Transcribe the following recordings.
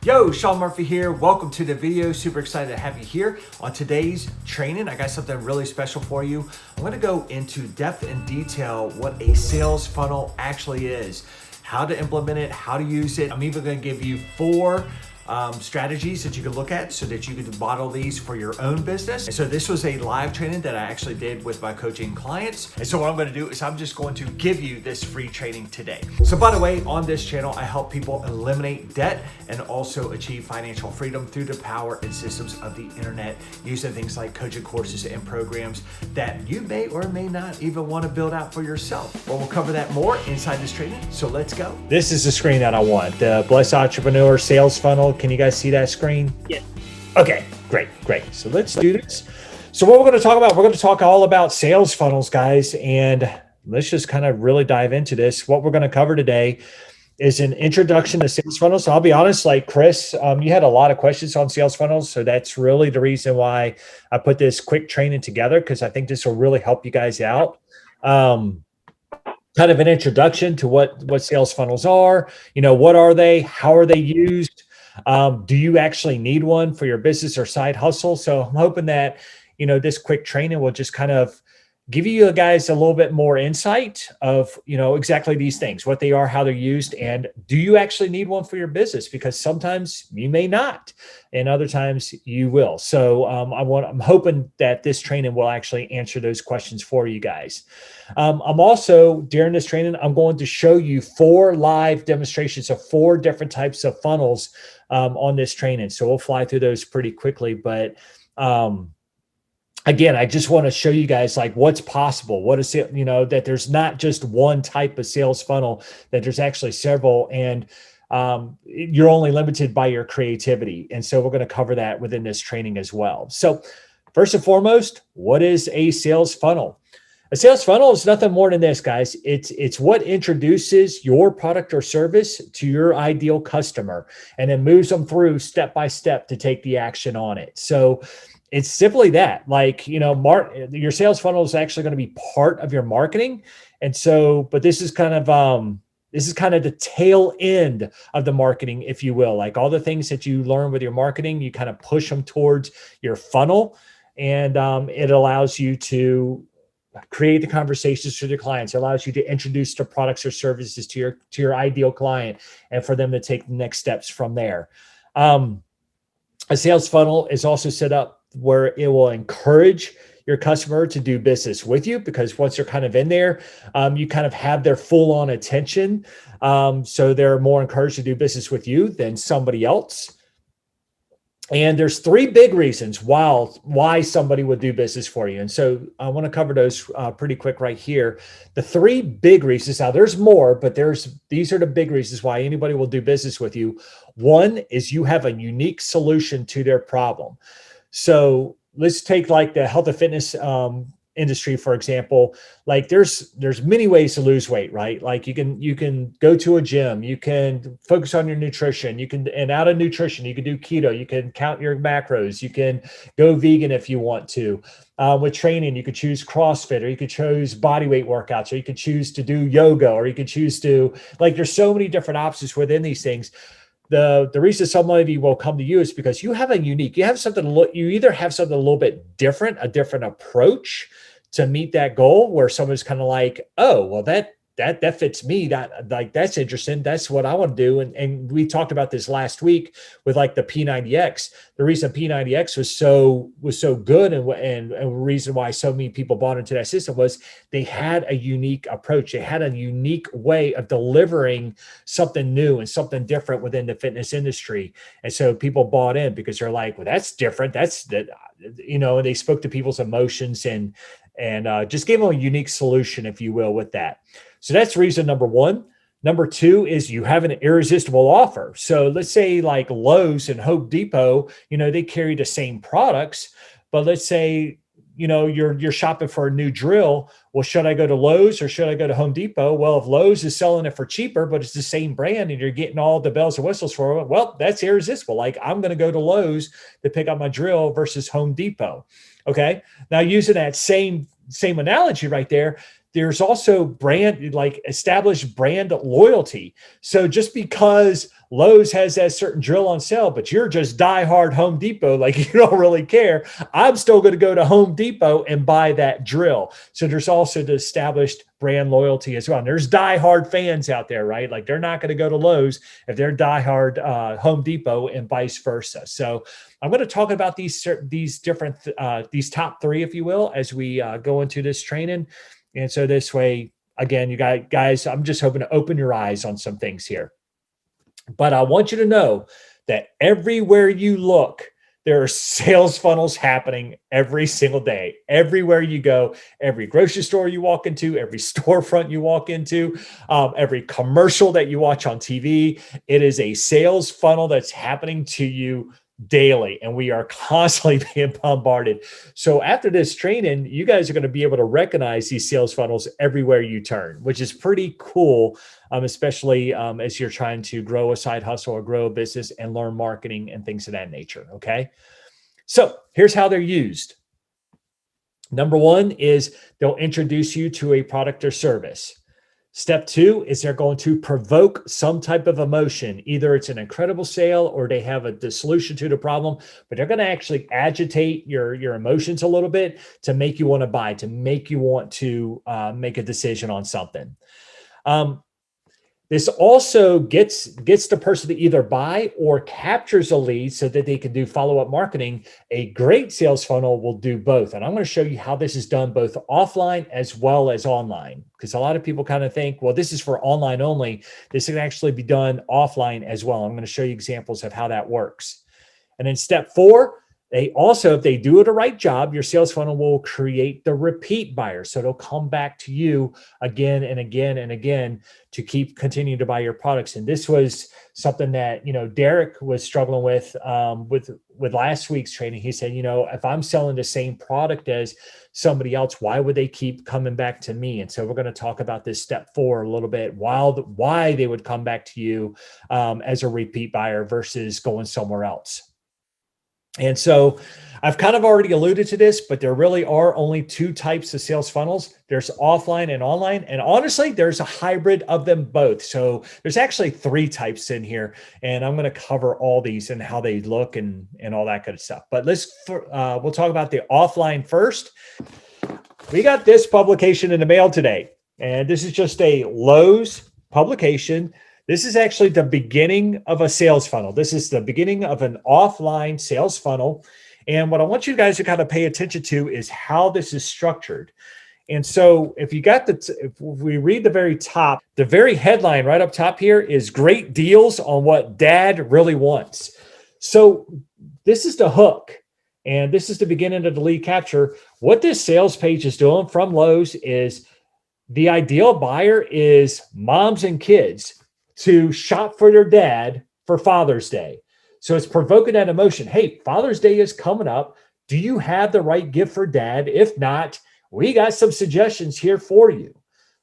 Yo, Sean Murphy here. Welcome to the video. Super excited to have you here. On today's training, I got something really special for you. I'm going to go into depth and detail what a sales funnel actually is, how to implement it, how to use it. I'm even going to give you four strategies that you can look at so that you can model these for your own business. And so this was a live training that I actually did with my coaching clients. And so what I'm going to do is I'm just going to give you this free training today. So by the way, on this channel, I help people eliminate debt and also achieve financial freedom through the power and systems of the internet using things like coaching courses and programs that you may or may not even want to build out for yourself. Well, we'll cover that more inside this training. So let's go. This is the screen that I want, the Blessed Entrepreneur Sales Funnel. Can you guys see that screen? Yes. Okay, great. So let's do this. So what we're going to talk about, we're going to talk all about sales funnels, guys, and let's just kind of really dive into this. What we're going to cover today is an introduction to sales funnels. So I'll be honest, like Chris, you had a lot of questions on sales funnels. So that's really the reason why I put this quick training together, because I think this will really help you guys out. Kind of an introduction to what sales funnels are. You know, what are they? How are they used? Do you actually need one for your business or side hustle? So I'm hoping that, you know, this quick training will just kind of give you guys a little bit more insight of, you know, exactly these things, what they are, how they're used, and do you actually need one for your business? Because sometimes you may not, and other times you will. So I'm hoping that this training will actually answer those questions for you guys. I'm also, during this training, I'm going to show you 4 live demonstrations of 4 different types of funnels on this training. So we'll fly through those pretty quickly, but again, I just want to show you guys like what's possible. What is it, you know, that there's not just one type of sales funnel, that there's actually several, and you're only limited by your creativity. And so we're going to cover that within this training as well. So first and foremost, what is a sales funnel? A sales funnel is nothing more than this, guys. It's what introduces your product or service to your ideal customer and then moves them through step by step to take the action on it. So it's simply that, like, you know, your sales funnel is actually going to be part of your marketing. And so, but this is kind of the tail end of the marketing, if you will. Like all the things that you learn with your marketing, you kind of push them towards your funnel, and it allows you to create the conversations with your clients. It allows you to introduce the products or services to your ideal client, and for them to take the next steps from there. A sales funnel is also set up where it will encourage your customer to do business with you, because once they're kind of in there, you kind of have their full on attention. So they're more encouraged to do business with you than somebody else. And there's 3 big reasons why somebody would do business for you. And so I want to cover those pretty quick right here. The 3 big reasons. Now there's more, but these are the big reasons why anybody will do business with you. One is you have a unique solution to their problem. So let's take like the health and fitness industry, for example. Like there's many ways to lose weight, right? Like you can go to a gym, you can focus on your nutrition, and out of nutrition, you can do keto, you can count your macros, you can go vegan if you want to. With training, you could choose CrossFit, or you could choose body weight workouts, or you could choose to do yoga, or you could choose to, like, there's so many different options within these things. The reason somebody will come to you is because you have you either have something a little bit different, a different approach to meet that goal, where someone's kind of like, oh, well, that fits me. That's interesting. That's what I want to do. And we talked about this last week with like the P90X. The reason P90X was so good, and a reason why so many people bought into that system, was they had a unique approach. They had a unique way of delivering something new and something different within the fitness industry. And so people bought in because they're like, well, that's different. And they spoke to people's emotions and just gave them a unique solution, if you will, with that. So that's reason number 1. Number 2 is you have an irresistible offer. So let's say like Lowe's and Home Depot, they carry the same products, but let's say, you're shopping for a new drill. Well, should I go to Lowe's or should I go to Home Depot? Well, if Lowe's is selling it for cheaper, but it's the same brand and you're getting all the bells and whistles for it, well, that's irresistible. Like, I'm going to go to Lowe's to pick up my drill versus Home Depot. Okay. Now, using that same analogy right there, there's also brand, like established brand loyalty. So just because Lowe's has that certain drill on sale, but you're just diehard Home Depot, like you don't really care, I'm still going to go to Home Depot and buy that drill. So there's also the established brand loyalty as well. And there's diehard fans out there, right? Like they're not going to go to Lowe's if they're diehard Home Depot and vice versa. So I'm going to talk about these different, these top three, if you will, as we go into this training. And so this way, again, you guys, I'm just hoping to open your eyes on some things here. But I want you to know that everywhere you look, there are sales funnels happening every single day. Everywhere you go, every grocery store you walk into, every storefront you walk into, every commercial that you watch on TV, it is a sales funnel that's happening to you daily, and we are constantly being bombarded. So after this training, you guys are going to be able to recognize these sales funnels everywhere you turn, which is pretty cool, especially as you're trying to grow a side hustle or grow a business and learn marketing and things of that nature. Okay. So here's how they're used. Number one is they'll introduce you to a product or service. Step two is they're going to provoke some type of emotion. Either it's an incredible sale or they have the solution to the problem, but they're going to actually agitate your emotions a little bit to make you want to buy, to make you want to make a decision on something. This also gets the person to either buy or captures a lead so that they can do follow-up marketing. A great sales funnel will do both. And I'm going to show you how this is done both offline as well as online, because a lot of people kind of think, well, this is for online only. This can actually be done offline as well. I'm going to show you examples of how that works. And then step four, they also, if they do the right job, your sales funnel will create the repeat buyer. So they'll come back to you again and again and again to keep continuing to buy your products. And this was something that, Derek was struggling with last week's training. He said, if I'm selling the same product as somebody else, why would they keep coming back to me? And so we're going to talk about this step four a little bit, why they would come back to you as a repeat buyer versus going somewhere else. And so I've kind of already alluded to this, but there really are only two types of sales funnels. There's offline and online. And honestly, there's a hybrid of them both. So there's actually three types in here. And I'm going to cover all these and how they look and all that good stuff. But we'll talk about the offline first. We got this publication in the mail today. And this is just a Lowe's publication. This is actually the beginning of a sales funnel. This is the beginning of an offline sales funnel. And what I want you guys to kind of pay attention to is how this is structured. And so if we read the very top, the very headline right up top here is great deals on what dad really wants. So this is the hook. And this is the beginning of the lead capture. What this sales page is doing from Lowe's is the ideal buyer is moms and kids to shop for their dad for Father's Day. So it's provoking that emotion. Hey, Father's Day is coming up. Do you have the right gift for dad? If not, we got some suggestions here for you.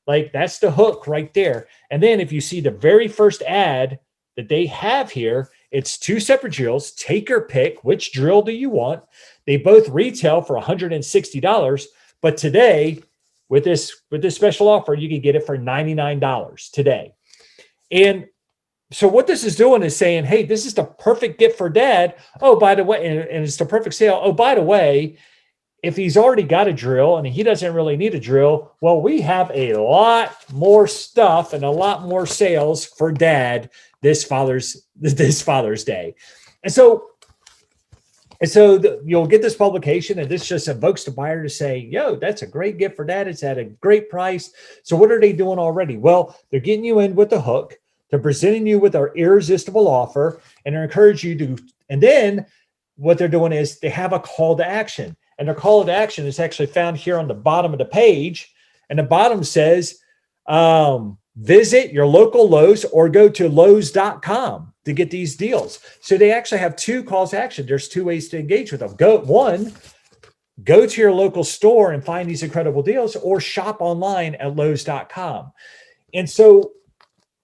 Like that's the hook right there. And then if you see the very first ad that they have here, it's two separate drills. Take your pick. Which drill do you want? They both retail for $160. But today, with this special offer, you can get it for $99 today. And so what this is doing is saying, hey, this is the perfect gift for dad. Oh, by the way, and it's the perfect sale. Oh, by the way, if he's already got a drill and he doesn't really need a drill, well, we have a lot more stuff and a lot more sales for dad this Father's Day. And so you'll get this publication, and this just invokes the buyer to say, yo, that's a great gift for dad. It's at a great price. So what are they doing already? Well, they're getting you in with the hook. They're presenting you with our irresistible offer, and they're encouraging you to, and then what they're doing is they have a call to action. And their call to action is actually found here on the bottom of the page. And the bottom says, visit your local Lowe's or go to Lowe's.com to get these deals. So they actually have two calls to action. There's two ways to engage with them. Go to your local store and find these incredible deals, or shop online at Lowe's.com. And so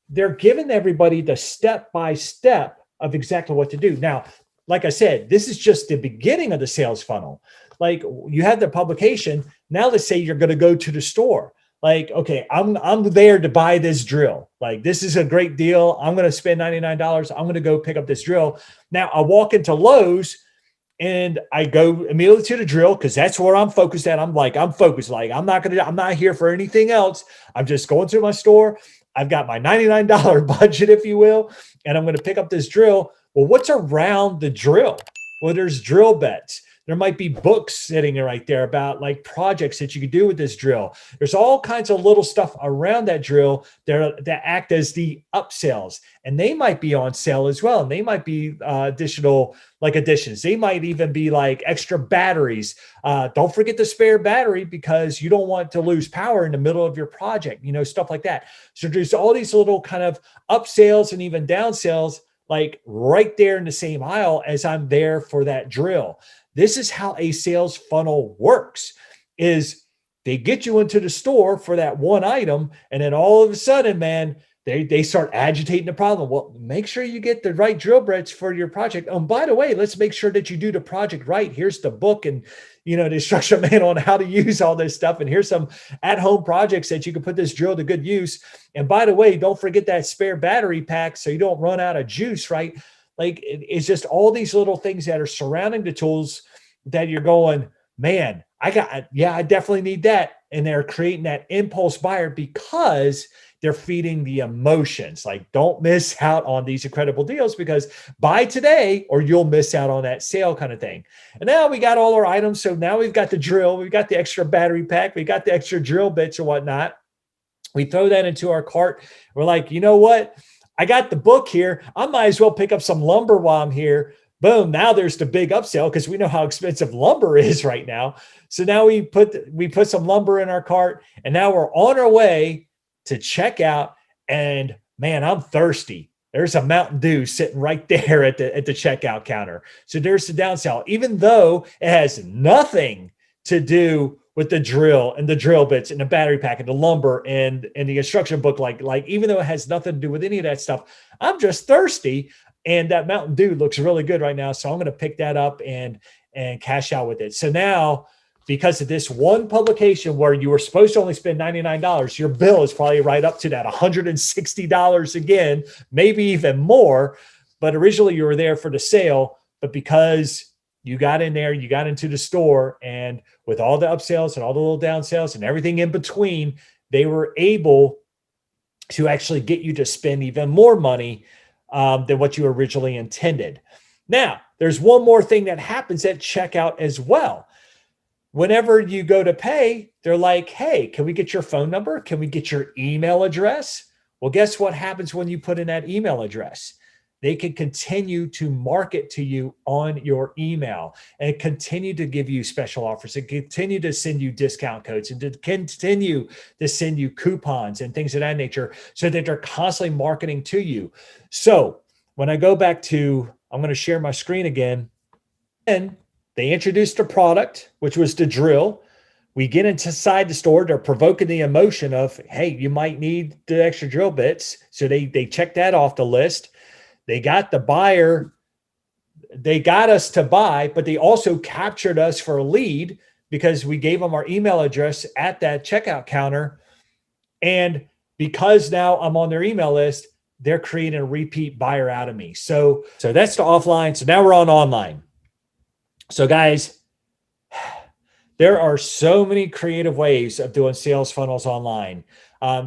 they're giving everybody the step-by-step of exactly what to do. Now, like I said, this is just the beginning of the sales funnel. Like you have the publication. Now let's say you're going to go to the store. Like, okay, I'm there to buy this drill. Like, this is a great deal. I'm going to spend $99. I'm going to go pick up this drill. Now I walk into Lowe's and I go immediately to the drill because that's where I'm focused at. I'm focused. Like, I'm not here for anything else. I'm just going through my store. I've got my $99 budget, if you will, and I'm going to pick up this drill. Well, what's around the drill? Well, there's drill bits. There might be books sitting right there about like projects that you could do with this drill. There's all kinds of little stuff around that drill that act as the upsells, and they might be on sale as well. And they might be additional like additions. They might even be like extra batteries. Don't forget the spare battery because you don't want to lose power in the middle of your project, stuff like that. So there's all these little kind of upsells and even downsells like right there in the same aisle as I'm there for that drill. This is how a sales funnel works, is they get you into the store for that one item, and then all of a sudden, man, they start agitating the problem. Well, make sure you get the right drill bits for your project. Oh, and by the way, let's make sure that you do the project right. Here's the book and the instruction manual on how to use all this stuff. And here's some at-home projects that you can put this drill to good use. And by the way, don't forget that spare battery pack so you don't run out of juice, right? Like, it's just all these little things that are surrounding the tools that you're going, man, I definitely need that. And they're creating that impulse buyer because they're feeding the emotions. Like, don't miss out on these incredible deals because buy today or you'll miss out on that sale kind of thing. And now we got all our items. So now we've got the drill, we've got the extra battery pack, we got the extra drill bits or whatnot. We throw that into our cart. We're like, you know what? I got the book here. I might as well pick up some lumber while I'm here. Boom. Now there's the big upsell because we know how expensive lumber is right now. So now we put some lumber in our cart and now we're on our way to check out. And man, I'm thirsty. There's a Mountain Dew sitting right there at the checkout counter. So there's the downsell, even though it has nothing to do with the drill and the drill bits and the battery pack and the lumber and the instruction book. Like even though it has nothing to do with any of that stuff, I'm just thirsty. And that Mountain Dew looks really good right now. So I'm going to pick that up and cash out with it. So now, because of this one publication where you were supposed to only spend $99, your bill is probably right up to that $160 again, maybe even more. But originally you were there for the sale, but because you got in there, you got into the store, and with all the upsells and all the little downsales and everything in between, they were able to actually get you to spend even more money than what you originally intended. Now, there's one more thing that happens at checkout as well. Whenever you go to pay, they're like, hey, can we get your phone number? Can we get your email address? Well, guess what happens when you put in that email address? They can continue to market to you on your email and continue to give you special offers and continue to send you discount codes and to continue to send you coupons and things of that nature so that they're constantly marketing to you. So when I go back to, I'm going to share my screen again, and they introduced a product, which was the drill. We get inside the store. They're provoking the emotion of, hey, you might need the extra drill bits. So they check that off the list. They got the buyer. They got us to buy, but they also captured us for a lead because we gave them our email address at that checkout counter. And because now I'm on their email list, they're creating a repeat buyer out of me. So that's the offline. So now we're on online. So guys, there are so many creative ways of doing sales funnels online.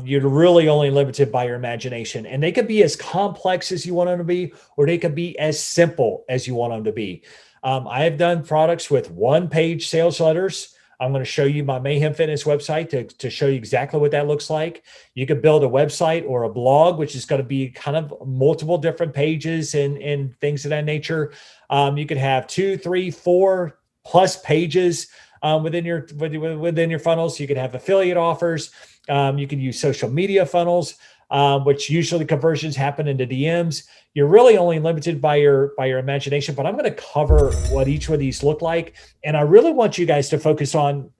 You're really only limited by your imagination, and they could be as complex as you want them to be, or they could be as simple as you want them to be. I have done products with one-page sales letters. I'm going to show you my Mayhem Fitness website to show you exactly what that looks like. You could build a website or a blog, which is going to be kind of multiple different pages and things of that nature. You could have 2, 3, 4 plus pages within your funnels. You could have affiliate offers. You can use social media funnels, which usually conversions happen into DMs. You're really only limited by your imagination, but I'm going to cover what each one of these look like. And I really want you guys to focus on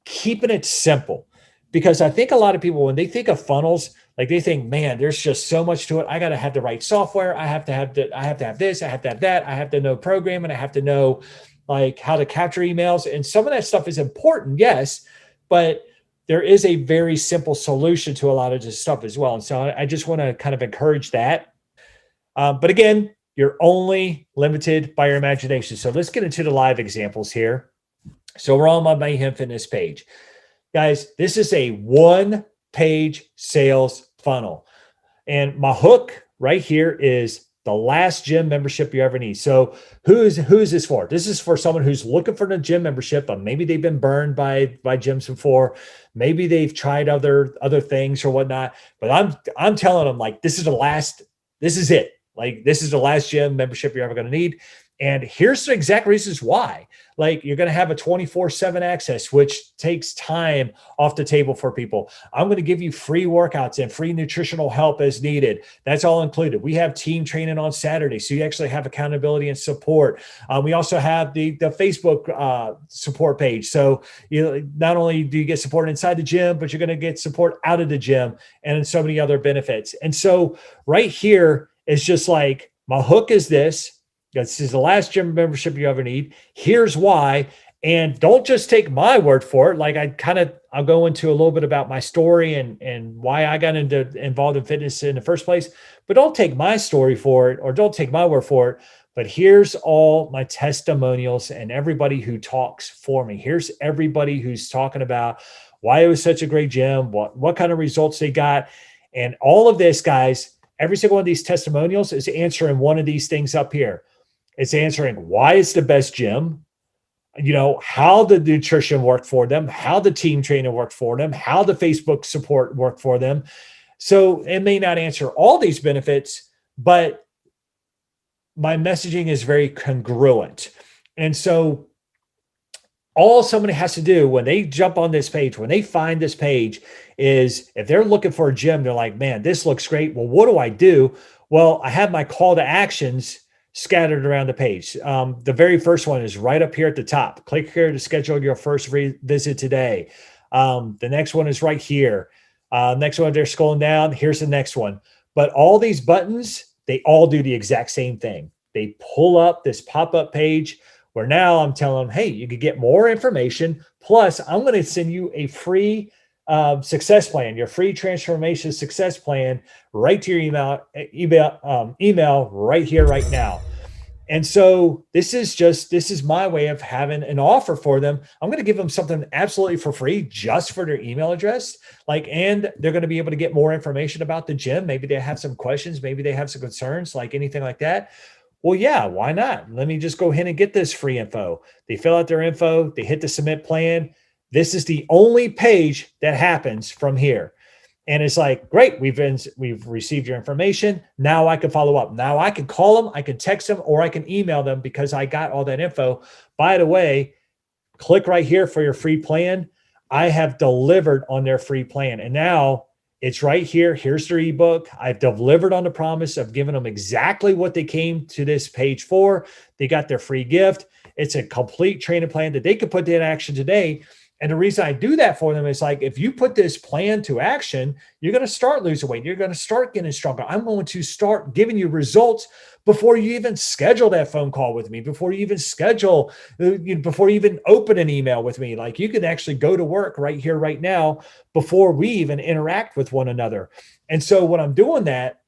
keeping it simple, because I think a lot of people, when they think of funnels, like they think, man, there's just so much to it. I got to have the right software. I have to have this. I have to have that. I have to know programming. I have to know like how to capture emails. And some of that stuff is important. Yes. But there is a very simple solution to a lot of this stuff as well. And so I just want to kind of encourage that. But again, you're only limited by your imagination. So let's get into the live examples here. So we're on my Mayhem Fitness page. Guys, this is a one-page sales funnel. And my hook right here is the last gym membership you ever need. So who is this for? This is for someone who's looking for the gym membership, but maybe they've been burned by gyms before. Maybe they've tried other things or whatnot. But I'm telling them, like, this is it. Like, this is the last gym membership you're ever going to need. And here's the exact reasons why. Like, you're going to have a 24/7 access, which takes time off the table for people. I'm going to give you free workouts and free nutritional help as needed. That's all included. We have team training on Saturday, so you actually have accountability and support. We also have the Facebook support page. So not only do you get support inside the gym, but you're going to get support out of the gym and so many other benefits. And so right here is just like, my hook is this. This is the last gym membership you ever need. Here's why. And don't just take my word for it. Like, I'll go into a little bit about my story and why I got involved in fitness in the first place, but don't take my story for it, or don't take my word for it. But here's all my testimonials and everybody who talks for me. Here's everybody who's talking about why it was such a great gym, what kind of results they got. And all of this, guys, every single one of these testimonials is answering one of these things up here. It's answering why it's the best gym, how the nutrition worked for them, how the team training worked for them, how the Facebook support worked for them. So it may not answer all these benefits, but my messaging is very congruent. And so all somebody has to do when they jump on this page, when they find this page, is if they're looking for a gym, they're like, man, this looks great. Well, what do I do? Well, I have my call to actions scattered around the page. The very first one is right up here at the top. Click here to schedule your first visit today. The next one is right here. Next one, they're scrolling down. Here's the next one. But all these buttons, they all do the exact same thing. They pull up this pop-up page where now I'm telling them, hey, you could get more information. Plus, I'm going to send you a free success plan, your free transformation success plan, right to your email right here, right now. And so this is my way of having an offer for them. I'm going to give them something absolutely for free just for their email address. And they're going to be able to get more information about the gym. Maybe they have some questions. Maybe they have some concerns, like anything like that. Well, yeah, why not? Let me just go ahead and get this free info. They fill out their info. They hit the submit plan. This is the only page that happens from here. And it's like, great, we've received your information. Now I can follow up. Now I can call them, I can text them, or I can email them because I got all that info. By the way, click right here for your free plan. I have delivered on their free plan. And now it's right here. Here's their ebook. I've delivered on the promise of giving them exactly what they came to this page for. They got their free gift. It's a complete training plan that they could put in action today. And the reason I do that for them is, like, if you put this plan to action, you're going to start losing weight. You're going to start getting stronger. I'm going to start giving you results before you even schedule that phone call with me, before you even open an email with me. Like, you can actually go to work right here, right now, before we even interact with one another. And so what I'm doing that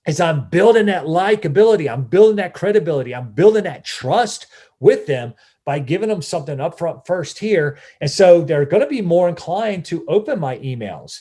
is I'm building that likability. I'm building that credibility. I'm building that trust with them by giving them something upfront first here. And so they're going to be more inclined to open my emails.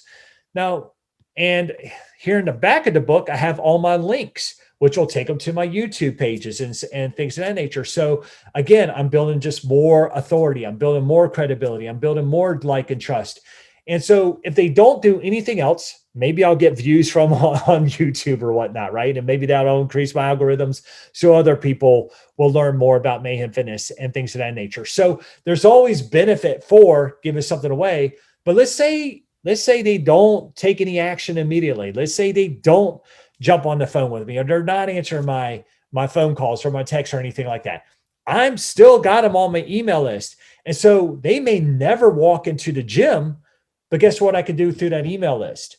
Now, and here in the back of the book, I have all my links, which will take them to my YouTube pages and things of that nature. So again, I'm building just more authority. I'm building more credibility. I'm building more like and trust. And so if they don't do anything else, maybe I'll get views from on YouTube or whatnot, right? And maybe that'll increase my algorithms so other people will learn more about Mayhem Fitness and things of that nature. So there's always benefit for giving something away. But let's say they don't take any action immediately. Let's say they don't jump on the phone with me, or they're not answering my phone calls or my texts or anything like that. I'm still got them on my email list. And so they may never walk into the gym, but guess what I can do through that email list?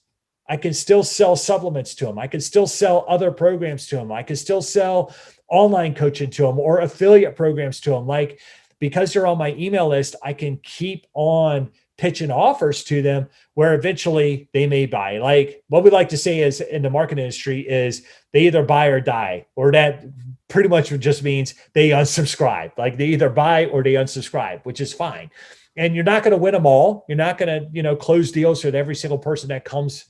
I can still sell supplements to them. I can still sell other programs to them. I can still sell online coaching to them or affiliate programs to them. Like, because they're on my email list, I can keep on pitching offers to them where eventually they may buy. Like what we like to say is in the marketing industry is they either buy or die, or that pretty much just means they unsubscribe. Like they either buy or they unsubscribe, which is fine. And you're not going to win them all. You're not going to, close deals with every single person that comes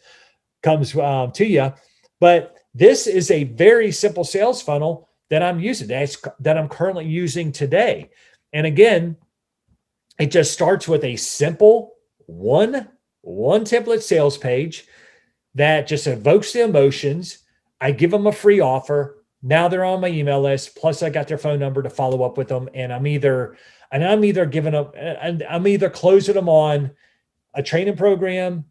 to you. But this is a very simple sales funnel that I'm using, that I'm currently using today. And again, it just starts with a simple one template sales page that just evokes the emotions. I give them a free offer. Now they're on my email list. Plus I got their phone number to follow up with them. And I'm either closing them on a training program,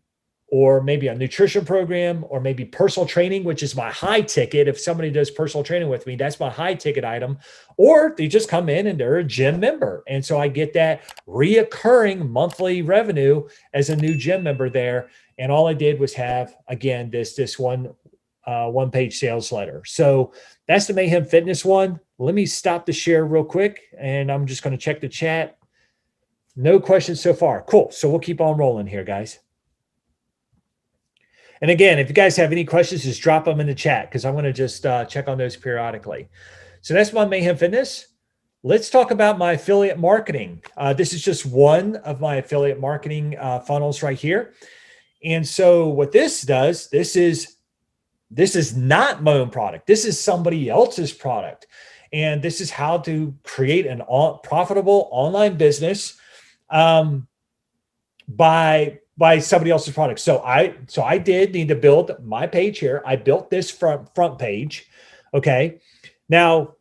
or maybe a nutrition program, or maybe personal training, which is my high ticket. If somebody does personal training with me, that's my high ticket item. Or they just come in and they're a gym member. And so I get that reoccurring monthly revenue as a new gym member there. And all I did was have, again, this one-page sales letter. So that's the Mayhem Fitness one. Let me stop the share real quick, and I'm just going to check the chat. No questions so far. Cool. So we'll keep on rolling here, guys. And again, if you guys have any questions, just drop them in the chat, because I'm going to just check on those periodically. So that's my Mayhem Fitness. Let's talk about my affiliate marketing. This is just one of my affiliate marketing funnels right here. And so what this does, this is not my own product. This is somebody else's product. And this is how to create an profitable online business by somebody else's product. So I did need to build my page here. I built this front page. Okay. Now,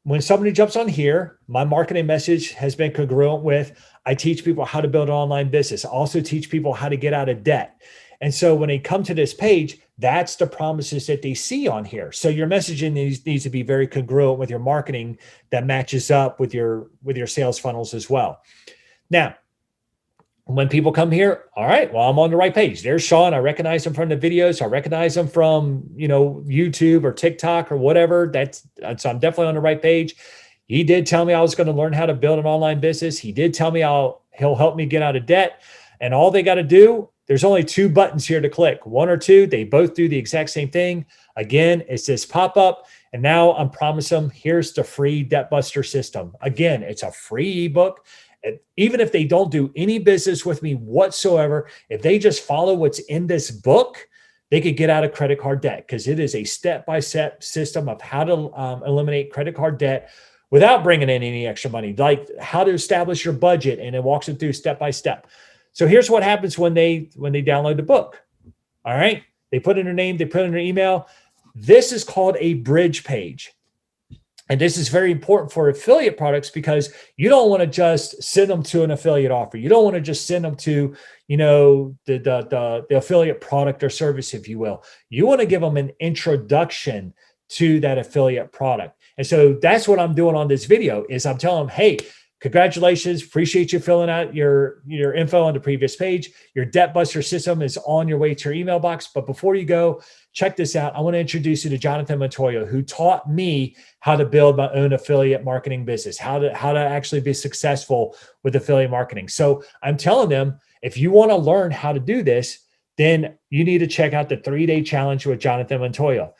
when somebody jumps on here, my marketing message has been congruent with, I teach people how to build an online business. I also teach people how to get out of debt. And so when they come to this page, that's the promises that they see on here. So your messaging needs to be very congruent with your marketing that matches up with your sales funnels as well. Now, when people come here, all right, well, I'm on the right page. There's Sean. I recognize him from the videos. I recognize him from, YouTube or TikTok or whatever. So I'm definitely on the right page. He did tell me I was going to learn how to build an online business. He did tell me he'll help me get out of debt. And all they got to do, there's only 2 buttons here to click, 1 or 2. They both do the exact same thing. Again, it's this pop-up. And now I'm promising them, here's the free Debt Buster system. Again, it's a free ebook. And even if they don't do any business with me whatsoever, if they just follow what's in this book, they could get out of credit card debt, because it is a step-by-step system of how to eliminate credit card debt without bringing in any extra money, like how to establish your budget. And it walks them through step-by-step. So here's what happens when they download the book. All right. They put in their name, they put in their email. This is called a bridge page. And this is very important for affiliate products, because you don't want to just send them to an affiliate offer. You don't want to just send them to, the affiliate product or service, if you will. You want to give them an introduction to that affiliate product. And so that's what I'm doing on this video is I'm telling them, hey, congratulations. Appreciate you filling out your info on the previous page. Your Debt Buster system is on your way to your email box. But before you go, check this out. I want to introduce you to Jonathan Montoya, who taught me how to build my own affiliate marketing business, how to actually be successful with affiliate marketing. So I'm telling them, if you want to learn how to do this, then you need to check out the 3-day challenge with Jonathan Montoya.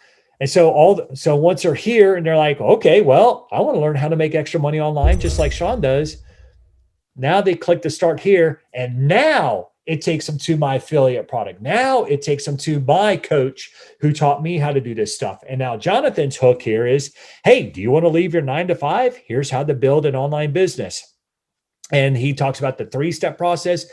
And so once they're here and they're like, okay, well, I want to learn how to make extra money online, just like Sean does. Now they click to start here. And now it takes them to my affiliate product. Now it takes them to my coach who taught me how to do this stuff. And now Jonathan's hook here is, hey, do you want to leave your 9 to 5? Here's how to build an online business. And he talks about the 3-step process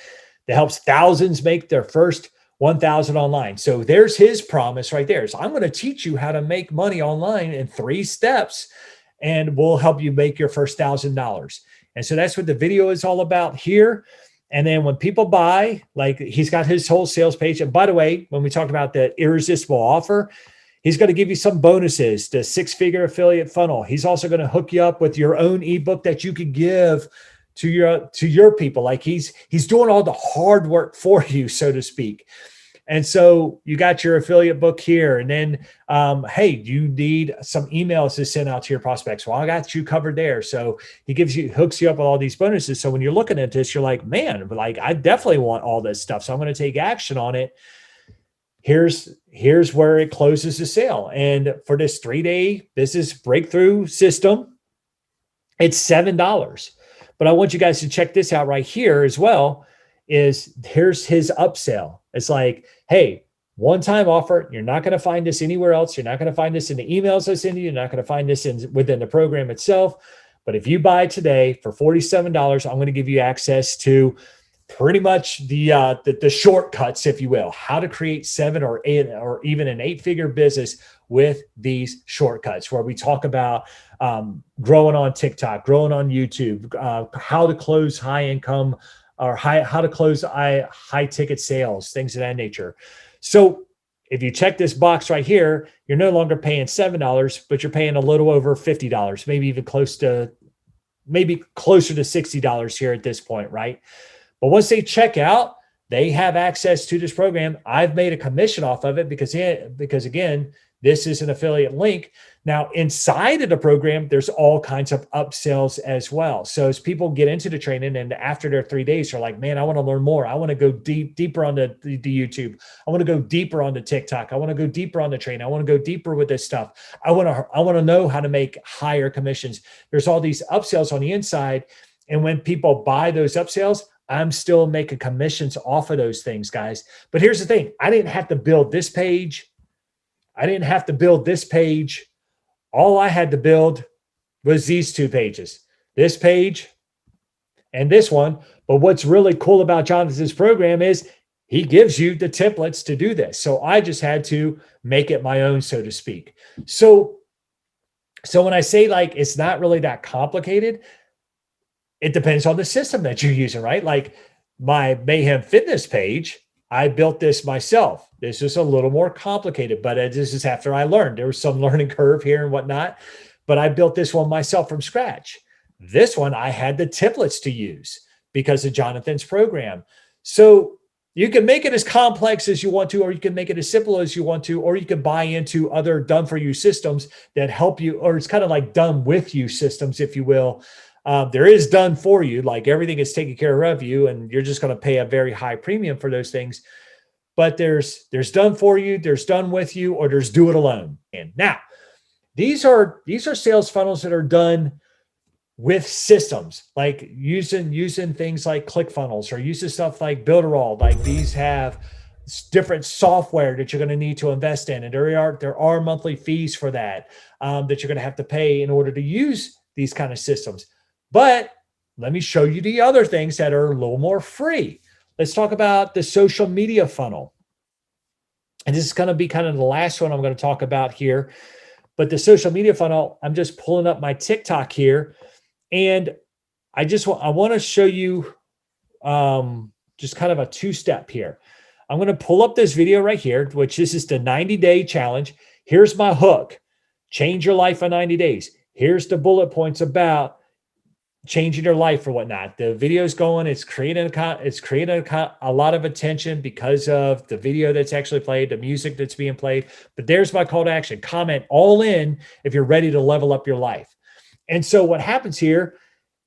that helps thousands make their first 1,000 online. So there's his promise right there. So I'm going to teach you how to make money online in 3 steps, and we'll help you make your first $1,000. And so that's what the video is all about here. And then when people buy, like he's got his whole sales page. And by the way, when we talked about the irresistible offer, he's going to give you some bonuses, the 6-figure affiliate funnel. He's also going to hook you up with your own ebook that you could give to your people. Like he's doing all the hard work for you, so to speak. And so you got your affiliate book here. And then, hey, you need some emails to send out to your prospects. Well, I got you covered there. So he hooks you up with all these bonuses. So when you're looking at this, you're like, man, like I definitely want all this stuff. So I'm going to take action on it. Here's where it closes the sale. And for this 3-day business breakthrough system, it's $7. But I want you guys to check this out right here as well. Here's his upsell. It's like, hey, one-time offer. You're not going to find this anywhere else. You're not going to find this in the emails I send you. You're not going to find this within the program itself. But if you buy today for $47, I'm going to give you access to pretty much the shortcuts, if you will, how to create 7 or 8 or even an 8-figure business with these shortcuts, where we talk about growing on TikTok, growing on YouTube, how to close high income or how to close high ticket sales, things of that nature. So if you check this box right here, you're no longer paying $7, but you're paying a little over $50, maybe even closer to $60 here at this point, right? But once they check out, they have access to this program. I've made a commission off of it because again, this is an affiliate link. Now, inside of the program, there's all kinds of upsells as well. So as people get into the training and after their 3 days, they're like, man, I want to learn more. I want to go deeper on the YouTube. I want to go deeper on the TikTok. I want to go deeper on the training. I want to go deeper with this stuff. I want to know how to make higher commissions. There's all these upsells on the inside. And when people buy those upsells, I'm still making commissions off of those things, guys. But here's the thing. I didn't have to build this page. All I had to build was these 2 pages, this page and this one. But what's really cool about Jonathan's program is he gives you the templates to do this. So I just had to make it my own, so to speak. So when I say like, it's not really that complicated, it depends on the system that you're using, right? Like my Mayhem Fitness page, I built this myself. This is a little more complicated, but this is after I learned. There was some learning curve here and whatnot, but I built this one myself from scratch. This one, I had the templates to use because of Jonathan's program. So you can make it as complex as you want to, or you can make it as simple as you want to, or you can buy into other done-for-you systems that help you, or it's kind of like done-with-you systems, if you will. There is done for you, like everything is taken care of you, and you're just going to pay a very high premium for those things. But there's done for you, there's done with you, or there's do it alone. And now these are sales funnels that are done with systems, like using things like ClickFunnels or using stuff like Builderall. Like these have different software that you're going to need to invest in, and there are monthly fees for that that you're going to have to pay in order to use these kind of systems. But let me show you the other things that are a little more free. Let's talk about the social media funnel. And this is going to be kind of the last one I'm going to talk about here. But the social media funnel, I'm just pulling up my TikTok here. And I want to show you just kind of a 2-step here. I'm going to pull up this video right here, which this is the 90-day challenge. Here's my hook. Change your life in 90 days. Here's the bullet points about changing your life or whatnot. The video's going, it's creating a lot of attention because of the video that's actually played, the music that's being played. But there's my call to action. Comment all in if you're ready to level up your life. And so what happens here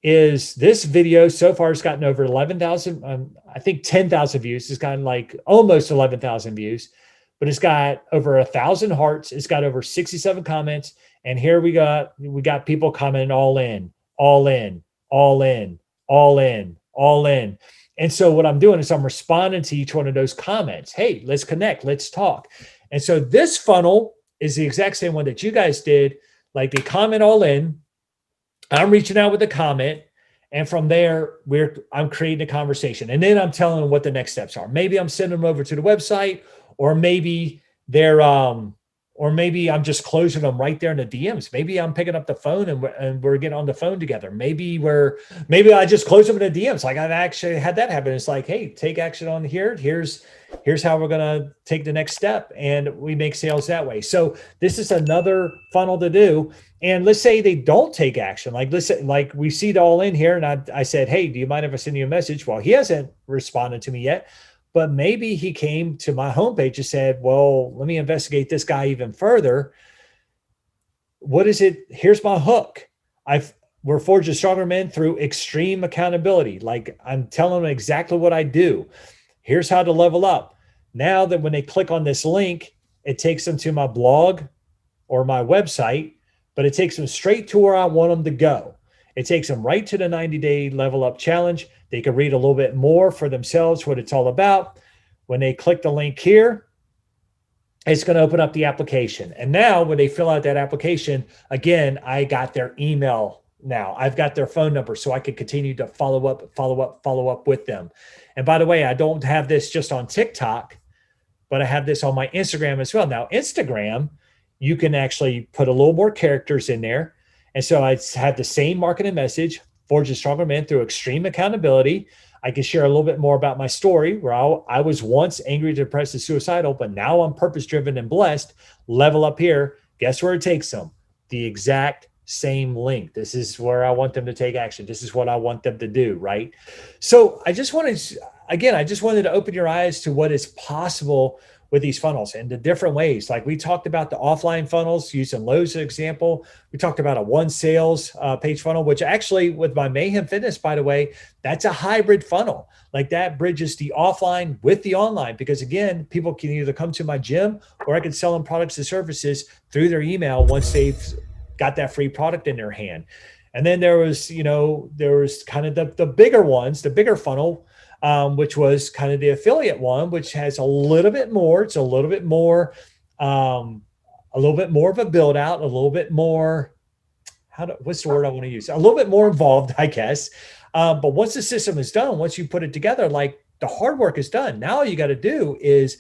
is this video so far has gotten over 11,000, I think 10,000 views. It's gotten like almost 11,000 views, but it's got over 1,000 hearts. It's got over 67 comments. And here we got people commenting all in. All in, all in, all in, all in. And so what I'm doing is I'm responding to each one of those comments. Hey, let's connect, let's talk. And so this funnel is the exact same one that you guys did. Like they comment all in, I'm reaching out with a comment, and from there, I'm creating a conversation. And then I'm telling them what the next steps are. Maybe I'm sending them over to the website, or maybe maybe I'm just closing them right there in the DMs. Maybe I'm picking up the phone and we're getting on the phone together. Maybe I just close them in the DMs. Like I've actually had that happen. It's like, hey, take action on here. Here's how we're going to take the next step. And we make sales that way. So this is another funnel to do. And let's say they don't take action. Like let's say, like we see it all in here. And I said, hey, do you mind if I send you a message? Well, he hasn't responded to me yet. but maybe he came to my homepage and said, well, let me investigate this guy even further. What is it? Here's my hook. We're forging stronger men through extreme accountability. Like, I'm telling them exactly what I do. Here's how to level up. Now that when they click on this link, it takes them to my blog or my website, but it takes them straight to where I want them to go. It takes them right to the 90-day level up challenge. They can read a little bit more for themselves, what it's all about. When they click the link here, it's going to open up the application. And now when they fill out that application, again, I got their email now. I've got their phone number, so I can continue to follow up with them. And by the way, I don't have this just on TikTok, but I have this on my Instagram as well. Now, Instagram, you can actually put a little more characters in there. And so I had the same marketing message, Forge a Stronger Man through extreme accountability. I can share a little bit more about my story, where I was once angry, depressed, and suicidal, but now I'm purpose-driven and blessed. Level up here. Guess where it takes them? The exact same link. This is where I want them to take action. This is what I want them to do, right? So I just wanted to open your eyes to what is possible with these funnels and the different ways. Like, we talked about the offline funnels using Lowe's as an example. We talked about a one sales page funnel, which actually with my Mayhem Fitness, by the way, that's a hybrid funnel. Like, that bridges the offline with the online, because again, people can either come to my gym or I can sell them products and services through their email once they've got that free product in their hand. And then there was kind of the bigger ones, the bigger funnel, which was kind of the affiliate one, which has a little bit more. It's a little bit more of a build out, a little bit more, what's the word I want to use? A little bit more involved, I guess. But once the system is done, once you put it together, like, the hard work is done. Now all you got to do is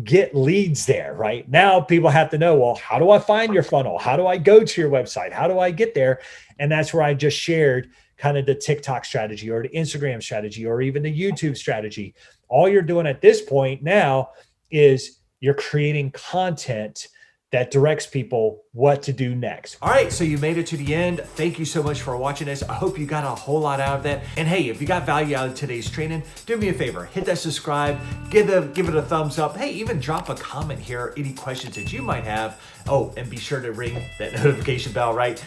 get leads there, right? Now people have to know, well, how do I find your funnel? How do I go to your website? How do I get there? And that's where I just shared kind of the TikTok strategy or the Instagram strategy or even the YouTube strategy. All you're doing at this point now is you're creating content that directs people what to do next. All right, so you made it to the end. Thank you so much for watching this. I hope you got a whole lot out of that. And hey, if you got value out of today's training, do me a favor, hit that subscribe, give it a thumbs up. Hey, even drop a comment here, any questions that you might have. Oh, and be sure to ring that notification bell, right?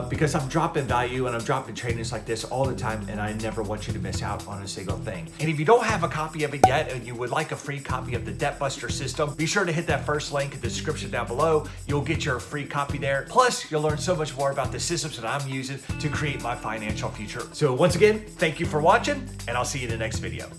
Because I'm dropping value and I'm dropping trainings like this all the time, and I never want you to miss out on a single thing. And if you don't have a copy of it yet and you would like a free copy of the Debt Buster system, be sure to hit that first link in the description down below. You'll get your free copy there. Plus, you'll learn so much more about the systems that I'm using to create my financial future. So once again, thank you for watching, and I'll see you in the next video.